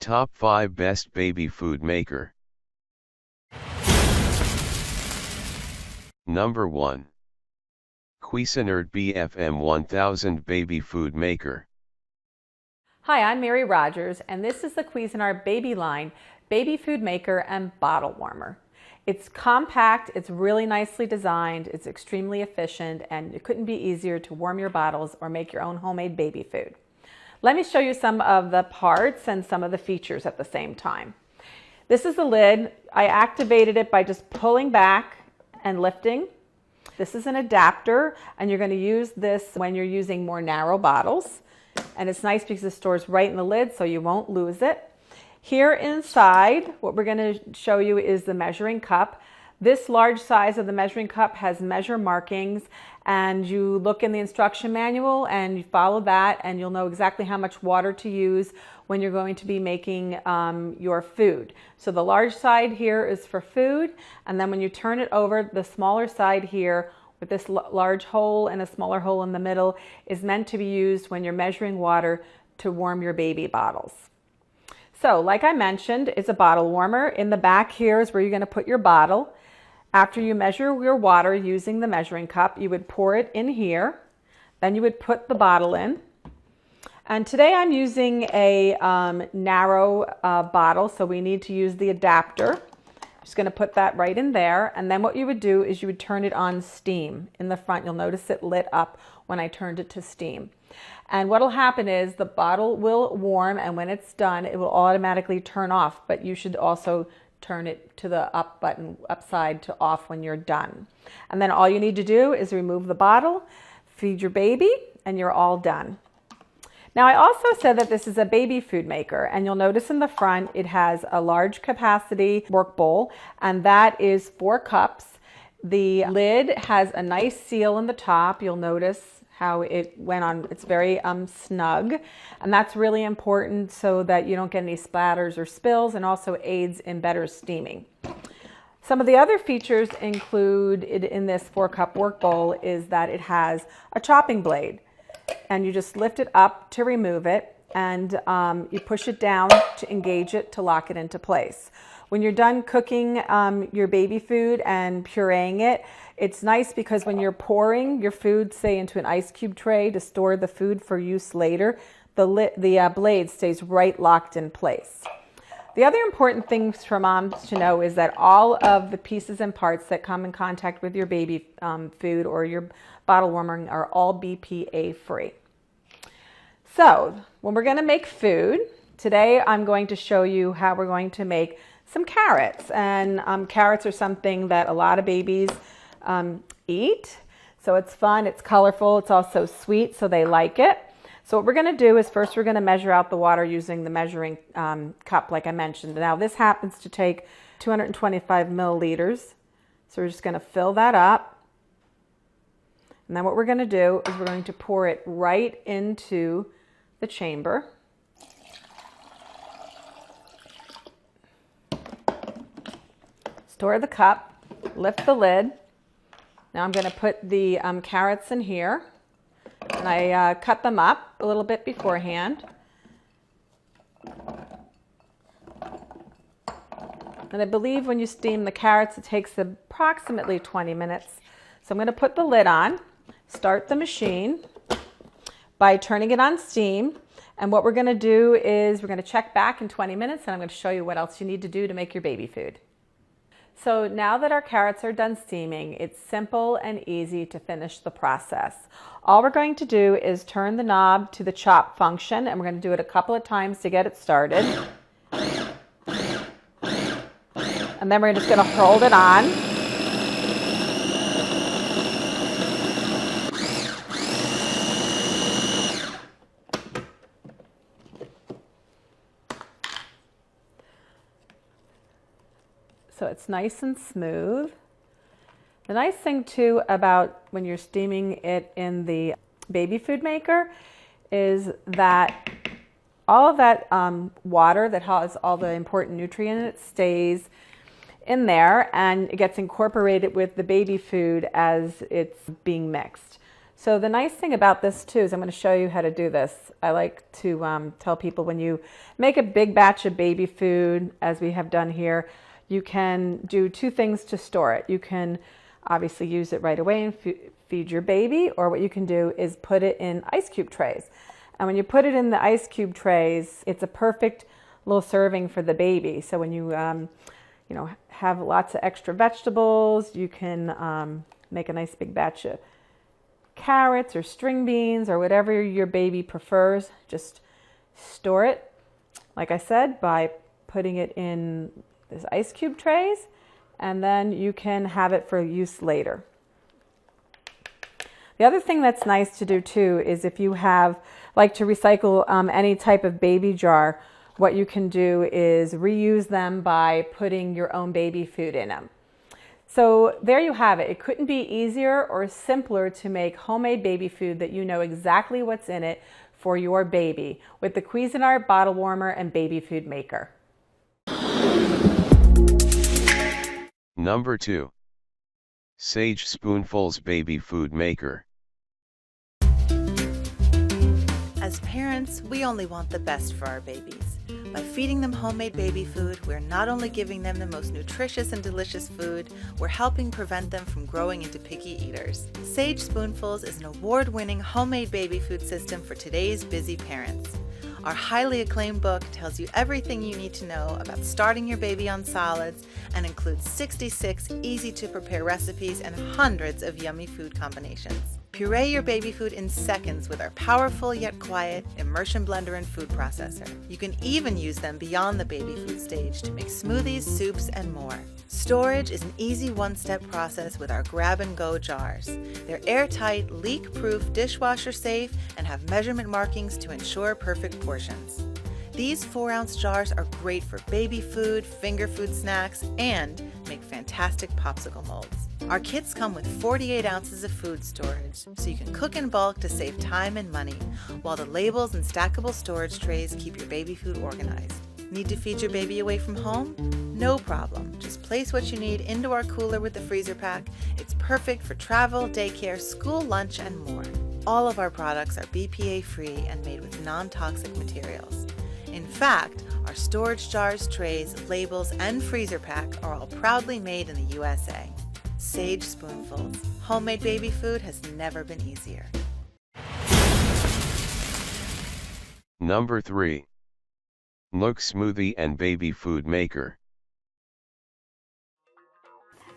Top 5 Best Baby Food Maker. Number 1. Cuisinart BFM 1000 Baby Food Maker. Hi, I'm Mary Rogers, and this is the Cuisinart Baby Line Baby Food Maker and Bottle Warmer. It's compact, it's really nicely designed, it's extremely efficient, and it couldn't be easier to warm your bottles or make your own homemade baby food. Let me show you some of the parts and some of the features at the same time. This is the lid. I activated it by just pulling back and lifting. This is an adapter, and you're going to use this when you're using more narrow bottles. And it's nice because it stores right in the lid so you won't lose it. Here inside, what we're going to show you is the measuring cup. This large size of the measuring cup has measure markings, and you look in the instruction manual and you follow that, and you'll know exactly how much water to use when you're going to be making your food. So the large side here is for food, and then when you turn it over, the smaller side here with this large hole and a smaller hole in the middle is meant to be used when you're measuring water to warm your baby bottles. So like I mentioned, it's a bottle warmer. In the back here is where you're going to put your bottle. After you measure your water using the measuring cup, you would pour it in here. Then you would put the bottle in. And today I'm using a narrow bottle, so we need to use the adapter. Just going to put that right in there. And then what you would do is you would turn it on steam. In the front, you'll notice it lit up when I turned it to steam. And what will happen is the bottle will warm, and when it's done, it will automatically turn off. But you should also turn it to the up button, upside to off when you're done. And then all you need to do is remove the bottle, feed your baby, and you're all done. Now I also said that this is a baby food maker, and you'll notice in the front it has a large capacity work bowl, and that is 4 cups. The lid has a nice seal in the top. You'll notice how it went on. It's very snug, and that's really important so that you don't get any splatters or spills, and also aids in better steaming. Some of the other features include in this 4-cup work bowl is that it has a chopping blade, and you just lift it up to remove it, and you push it down to engage it to lock it into place. When you're done cooking your baby food and pureeing it, it's nice because when you're pouring your food, say, into an ice cube tray to store the food for use later, the blade stays right locked in place. The other important things for moms to know is that all of the pieces and parts that come in contact with your baby food or your bottle warmer are all BPA free. So when we're going to make food, today I'm going to show you how we're going to make some carrots. And carrots are something that a lot of babies eat. So it's fun, it's colorful, it's also sweet, so they like it. So what we're going to do is first we're going to measure out the water using the measuring cup like I mentioned. Now this happens to take 225 milliliters. So we're just going to fill that up. And then what we're going to do is we're going to pour it right into the chamber. Store the cup, lift the lid. Now I'm going to put the carrots in here, and I cut them up a little bit beforehand. And I believe when you steam the carrots, it takes approximately 20 minutes. So I'm going to put the lid on, start the machine by turning it on steam. And what we're going to do is we're going to check back in 20 minutes, and I'm going to show you what else you need to do to make your baby food. So now that our carrots are done steaming, it's simple and easy to finish the process. All we're going to do is turn the knob to the chop function, and we're going to do it a couple of times to get it started. And then we're just going to hold it on. So it's nice and smooth. The nice thing too about when you're steaming it in the baby food maker is that all of that water that has all the important nutrients stays in there, and it gets incorporated with the baby food as it's being mixed. So the nice thing about this too is I'm going to show you how to do this. I like to tell people when you make a big batch of baby food, as we have done here, you can do two things to store it. You can obviously use it right away and feed your baby, or what you can do is put it in ice cube trays. And when you put it in the ice cube trays, it's a perfect little serving for the baby. So when you have lots of extra vegetables, you can make a nice big batch of carrots or string beans or whatever your baby prefers. Just store it, like I said, by putting it in this ice cube trays, and then you can have it for use later. The other thing that's nice to do too is if you like to recycle any type of baby jar, what you can do is reuse them by putting your own baby food in them. So there you have it. It couldn't be easier or simpler to make homemade baby food that you know exactly what's in it for your baby with the Cuisinart bottle warmer and baby food maker. Number 2. Sage Spoonfuls Baby Food Maker. As parents, we only want the best for our babies. By feeding them homemade baby food, we're not only giving them the most nutritious and delicious food, we're helping prevent them from growing into picky eaters. Sage Spoonfuls is an award-winning homemade baby food system for today's busy parents. Our highly acclaimed book tells you everything you need to know about starting your baby on solids and includes 66 easy-to-prepare recipes and hundreds of yummy food combinations. Puree your baby food in seconds with our powerful yet quiet immersion blender and food processor. You can even use them beyond the baby food stage to make smoothies, soups, and more. Storage is an easy one-step process with our grab-and-go jars. They're airtight, leak-proof, dishwasher-safe, and have measurement markings to ensure perfect portions. These 4-ounce jars are great for baby food, finger food snacks, and make fantastic popsicle molds. Our kits come with 48 ounces of food storage, so you can cook in bulk to save time and money, while the labels and stackable storage trays keep your baby food organized. Need to feed your baby away from home? No problem. Just place what you need into our cooler with the freezer pack. It's perfect for travel, daycare, school lunch, and more. All of our products are BPA-free and made with non-toxic materials. In fact, our storage jars, trays, labels, and freezer pack are all proudly made in the USA. Sage Spoonfuls. Homemade baby food has never been easier. Number 3. Nook Smoothie and Baby Food Maker.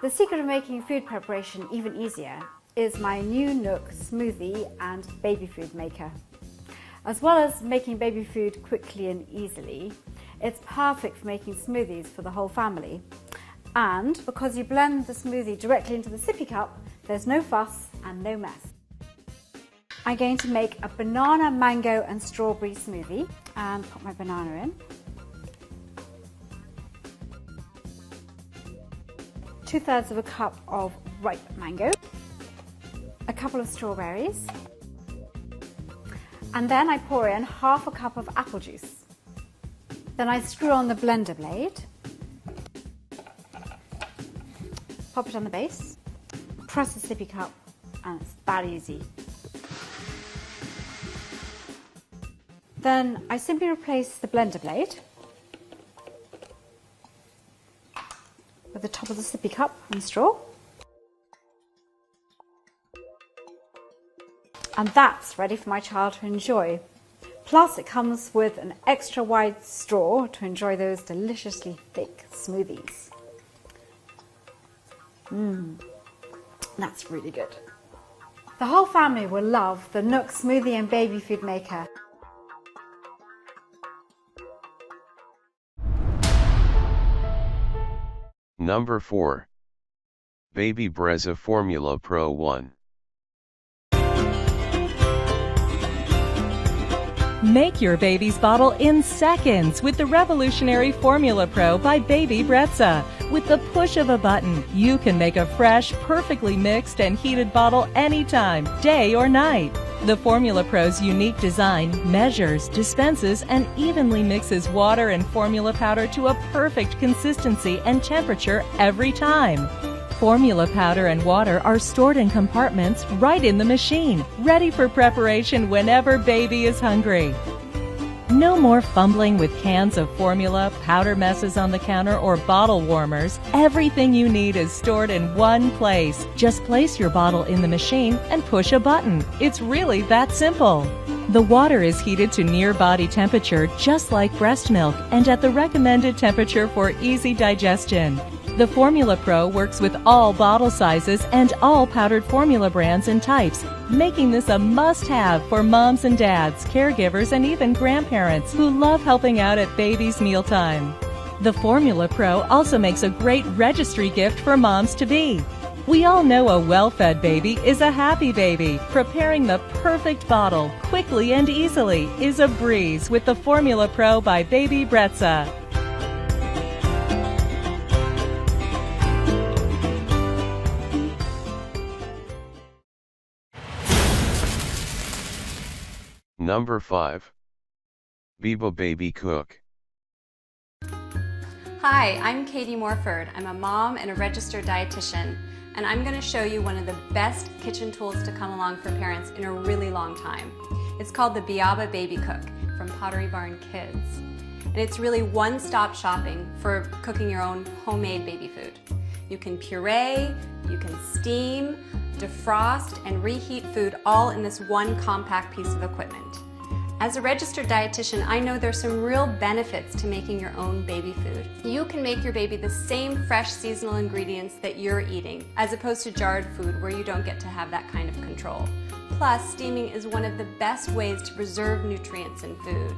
The secret of making food preparation even easier is my new Nook Smoothie and Baby Food Maker. As well as making baby food quickly and easily, it's perfect for making smoothies for the whole family. And because you blend the smoothie directly into the sippy cup, there's no fuss and no mess. I'm going to make a banana, mango and strawberry smoothie and put my banana in. 2/3 of a cup of ripe mango, a couple of strawberries, and then I pour in 1/2 cup of apple juice. Then I screw on the blender blade, pop it on the base, press the sippy cup, and it's that easy. Then I simply replace the blender blade with the top of the sippy cup and straw. And that's ready for my child to enjoy. Plus it comes with an extra wide straw to enjoy those deliciously thick smoothies. That's really good. The whole family will love the Nook Smoothie and Baby Food Maker. Number 4. Baby Brezza Formula Pro 1. Make your baby's bottle in seconds with the revolutionary Formula Pro by Baby Brezza. With the push of a button, you can make a fresh, perfectly mixed and heated bottle anytime, day or night. The Formula Pro's unique design measures, dispenses, and evenly mixes water and formula powder to a perfect consistency and temperature every time. Formula powder and water are stored in compartments right in the machine, ready for preparation whenever baby is hungry. No more fumbling with cans of formula, powder messes on the counter, or bottle warmers. Everything you need is stored in one place. Just place your bottle in the machine and push a button. It's really that simple. The water is heated to near body temperature just like breast milk and at the recommended temperature for easy digestion. The Formula Pro works with all bottle sizes and all powdered formula brands and types, making this a must-have for moms and dads, caregivers, and even grandparents who love helping out at baby's mealtime. The Formula Pro also makes a great registry gift for moms-to-be. We all know a well-fed baby is a happy baby. Preparing the perfect bottle quickly and easily is a breeze with the Formula Pro by Baby Brezza. Number 5. Beaba Babycook. Hi, I'm Katie Morford. I'm a mom and a registered dietitian, and I'm going to show you one of the best kitchen tools to come along for parents in a really long time. It's called the Beaba Babycook from Pottery Barn Kids. And it's really one-stop shopping for cooking your own homemade baby food. You can puree, you can steam, defrost, and reheat food all in this one compact piece of equipment. As a registered dietitian, I know there's some real benefits to making your own baby food. You can make your baby the same fresh seasonal ingredients that you're eating, as opposed to jarred food where you don't get to have that kind of control. Plus, steaming is one of the best ways to preserve nutrients in food.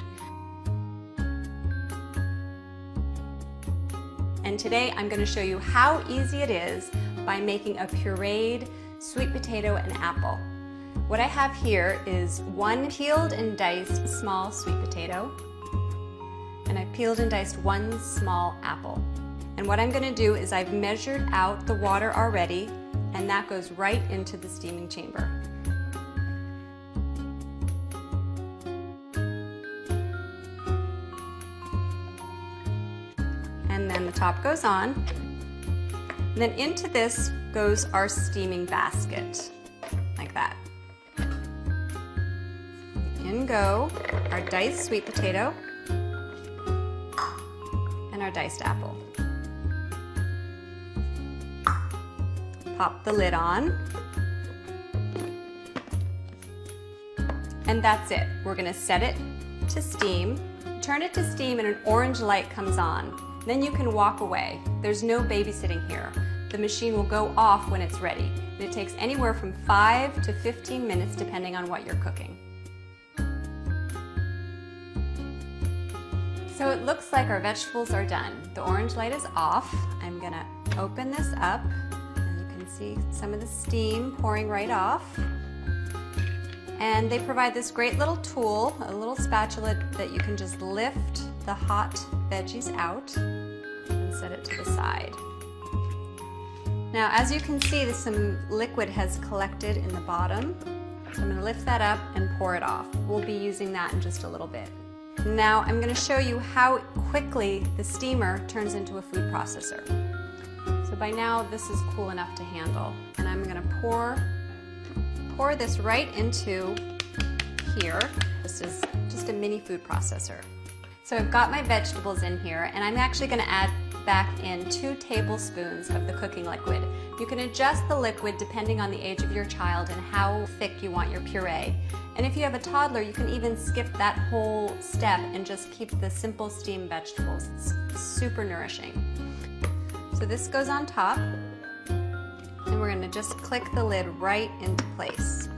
And today I'm going to show you how easy it is by making a pureed sweet potato and apple. What I have here is one peeled and diced small sweet potato, and I peeled and diced one small apple. And what I'm going to do is I've measured out the water already, and that goes right into the steaming chamber. And then the top goes on. And then into this goes our steaming basket, like that. In go our diced sweet potato and our diced apple. Pop the lid on. And that's it. We're going to set it to steam. Turn it to steam and an orange light comes on. Then you can walk away. There's no babysitting here. The machine will go off when it's ready. And it takes anywhere from 5 to 15 minutes depending on what you're cooking. So it looks like our vegetables are done. The orange light is off. I'm gonna open this up and you can see some of the steam pouring right off. And they provide this great little tool, a little spatula that you can just lift the hot veggies out and set it to the side. Now, as you can see, some liquid has collected in the bottom. So I'm going to lift that up and pour it off. We'll be using that in just a little bit. Now, I'm going to show you how quickly the steamer turns into a food processor. So by now, this is cool enough to handle. And I'm going to pour this right into here. This is just a mini food processor. So I've got my vegetables in here, and I'm actually going to add back in 2 tablespoons of the cooking liquid. You can adjust the liquid depending on the age of your child and how thick you want your puree. And if you have a toddler, you can even skip that whole step and just keep the simple steamed vegetables. It's super nourishing. So this goes on top, and we're going to just click the lid right into place.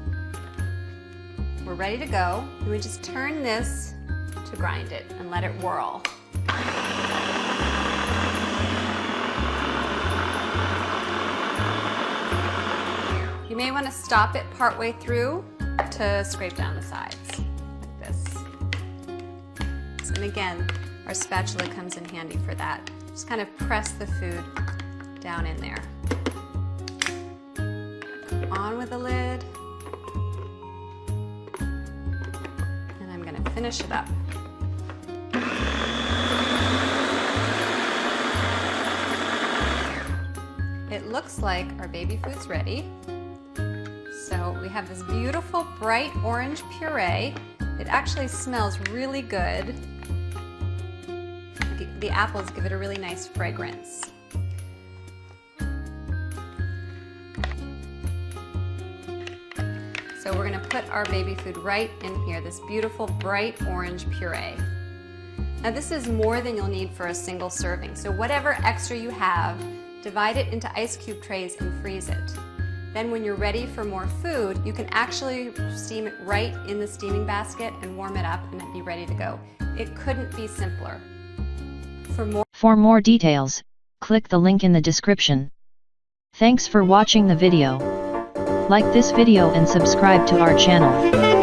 We're ready to go, and we just turn this to grind it and let it whirl. You may want to stop it partway through to scrape down the sides, like this. And again, our spatula comes in handy for that. Just kind of press the food down in there. On with the lid. finish it up. It looks like our baby food's ready. So we have this beautiful bright orange puree. It actually smells really good. The apples give it a really nice fragrance. So we're going to put our baby food right in here, this beautiful bright orange puree. Now this is more than you'll need for a single serving, so whatever extra you have, divide it into ice cube trays and freeze it. Then when you're ready for more food, you can actually steam it right in the steaming basket and warm it up and it'd be ready to go. It couldn't be simpler. For more details, click the link in the description. Thanks for watching the video. Like this video and subscribe to our channel.